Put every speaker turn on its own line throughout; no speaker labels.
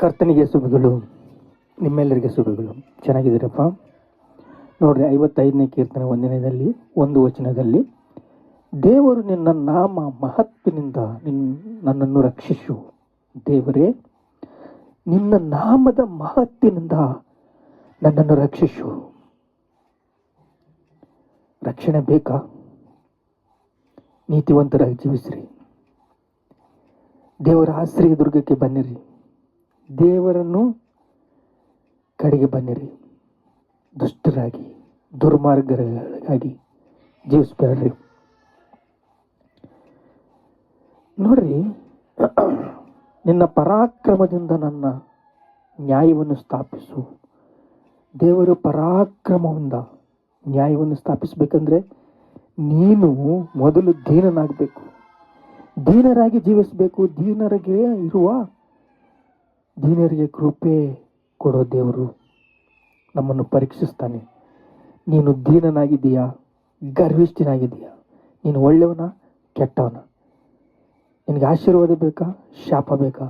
ಕರ್ತನಿಗೆ ಶುಭಗಳು, ನಿಮ್ಮೆಲ್ಲರಿಗೆ ಶುಭಗಳು. ಚೆನ್ನಾಗಿದ್ದೀರಪ್ಪ? ನೋಡ್ರಿ, 55ನೇ ಕೀರ್ತನೆ 1ನೇದಲ್ಲಿ ಒಂದು ವಚನದಲ್ಲಿ, ದೇವರು ನಿನ್ನ ನಾಮ ಮಹತ್ವನಿಂದ ನನ್ನನ್ನು ರಕ್ಷಿಸು. ದೇವರೇ, ನಿನ್ನ ನಾಮದ ಮಹತ್ವನಿಂದ ನನ್ನನ್ನು ರಕ್ಷಿಸು. ರಕ್ಷಣೆ ಬೇಕಾ? ನೀತಿವಂತರಾಗಿ ಜೀವಿಸ್ರಿ. ದೇವರ ಆಶ್ರಯ ದುರ್ಗಕ್ಕೆ ಬನ್ನಿರಿ. ದೇವರನ್ನು ಕಡೆಗೆ ಬನ್ನಿರಿ. ದುಷ್ಟರಾಗಿ ದುರ್ಮಾರ್ಗರಾಗಿ ಜೀವಿಸ್ಬೇಡ್ರಿ. ನೋಡ್ರಿ, ನಿನ್ನ ಪರಾಕ್ರಮದಿಂದ ನನ್ನ ನ್ಯಾಯವನ್ನು ಸ್ಥಾಪಿಸು. ದೇವರು ಪರಾಕ್ರಮದಿಂದ ನ್ಯಾಯವನ್ನು ಸ್ಥಾಪಿಸಬೇಕಂದ್ರೆ ನೀನು ಮೊದಲು ದೀನನಾಗಬೇಕು, ದೀನರಾಗಿ ಜೀವಿಸಬೇಕು. ದೀನರಿಗೆ ಕೃಪೆ ಕೊಡೋ ದೇವರು ನಮ್ಮನ್ನು ಪರೀಕ್ಷಿಸ್ತಾನೆ. ನೀನು ದೀನನಾಗಿದ್ದೀಯಾ? ಗರ್ವಿಷ್ಠನಾಗಿದ್ದೀಯಾ? ನೀನು ಒಳ್ಳೆಯವನ ಕೆಟ್ಟವನ? ನಿನಗೆ ಆಶೀರ್ವಾದ ಬೇಕಾ? ಶಾಪ ಬೇಕಾ?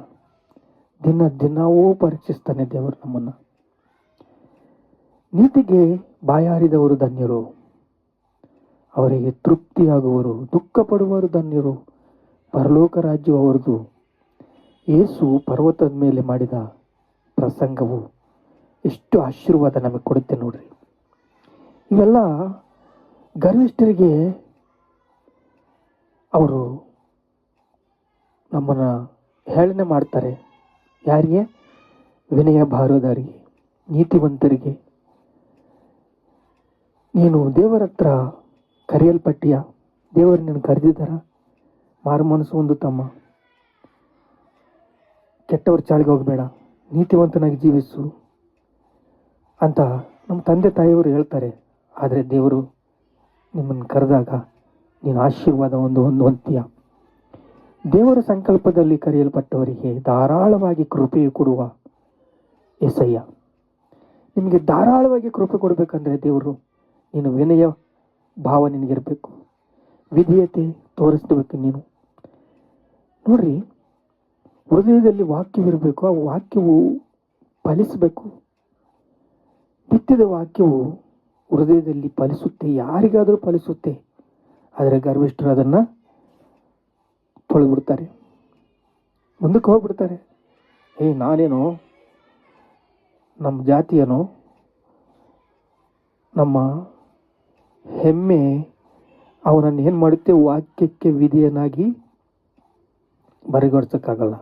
ದಿನವೂ ಪರೀಕ್ಷಿಸ್ತಾನೆ ದೇವರು ನಮ್ಮನ್ನು. ನೀತಿಗೆ ಬಾಯಾರಿದವರು ಧನ್ಯರು, ಅವರಿಗೆ ತೃಪ್ತಿಯಾಗುವರು. ದುಃಖ ಪಡುವರು ಧನ್ಯರು, ಪರಲೋಕ ರಾಜ್ಯವು ಅವರದು. ಯೇಸು ಪರ್ವತದ ಮೇಲೆ ಮಾಡಿದ ಪ್ರಸಂಗವು ಎಷ್ಟು ಆಶೀರ್ವಾದ ನಮಗೆ ಕೊಡುತ್ತೆ ನೋಡ್ರಿ. ಇವೆಲ್ಲ ಗರ್ವಿಷ್ಠರಿಗೆ ಅವರು ನಮ್ಮನ್ನು ಹೇಳನೆ ಮಾಡ್ತಾರೆ. ಯಾರಿಗೆ? ವಿನಯ ಬಾರೋದರಿಗೆ, ನೀತಿವಂತರಿಗೆ. ನೀನು ದೇವರ ಹತ್ರ ಕರೆಯಲ್ಪಟ್ಟಿಯ? ದೇವರು ನೀನು ಕರೆದಿದ್ದಾರ? ಮಾರು ಮನಸ್ಸು ಒಂದು ತಮ್ಮ. ಕೆಟ್ಟವ್ರ ಚಾಳಿಗೆ ಹೋಗಬೇಡ, ನೀತಿವಂತನಾಗಿ ಜೀವಿಸು ಅಂತ ನಮ್ಮ ತಂದೆ ತಾಯಿಯವರು ಹೇಳ್ತಾರೆ. ಆದರೆ ದೇವರು ನಿಮ್ಮನ್ನು ಕರೆದಾಗ ನೀನು ಆಶೀರ್ವಾದ ಹೊಂದುವಂತೀಯ. ದೇವರ ಸಂಕಲ್ಪದಲ್ಲಿ ಕರೆಯಲ್ಪಟ್ಟವರಿಗೆ ಧಾರಾಳವಾಗಿ ಕೃಪೆಯು ಕೊಡುವ యేసಯ್ಯ. ನಿಮಗೆ ಧಾರಾಳವಾಗಿ ಕೃಪೆ ಕೊಡಬೇಕಂದ್ರೆ ದೇವರು, ನೀನು ವಿನಯ ಭಾವ ನಿನಗಿರಬೇಕು, ವಿಧೇಯತೆ ತೋರಿಸ್ಬೇಕು. ನೀನು ನೋಡ್ರಿ, ಹೃದಯದಲ್ಲಿ ವಾಕ್ಯವಿರಬೇಕು. ಆ ವಾಕ್ಯವು ಫಲಿಸಬೇಕು. ಬಿತ್ತಿದ ವಾಕ್ಯವು ಹೃದಯದಲ್ಲಿ ಫಲಿಸುತ್ತೆ. ಯಾರಿಗಾದರೂ ಫಲಿಸುತ್ತೆ. ಆದರೆ ಗರ್ವಿಷ್ಠರು ಅದನ್ನು ತೊಳೆದ್ಬಿಡ್ತಾರೆ, ಮುಂದಕ್ಕೆ ಹೋಗ್ಬಿಡ್ತಾರೆ. ನಾನೇನೋ, ನಮ್ಮ ಜಾತಿಯನೋ, ನಮ್ಮ ಹೆಮ್ಮೆ ಅವನನ್ನು ಏನು ಮಾಡುತ್ತೆ? ವಾಕ್ಯಕ್ಕೆ ವಿಧೇಯನಾಗಿ ಬರೆಗೊಡಿಸೋಕ್ಕಾಗಲ್ಲ.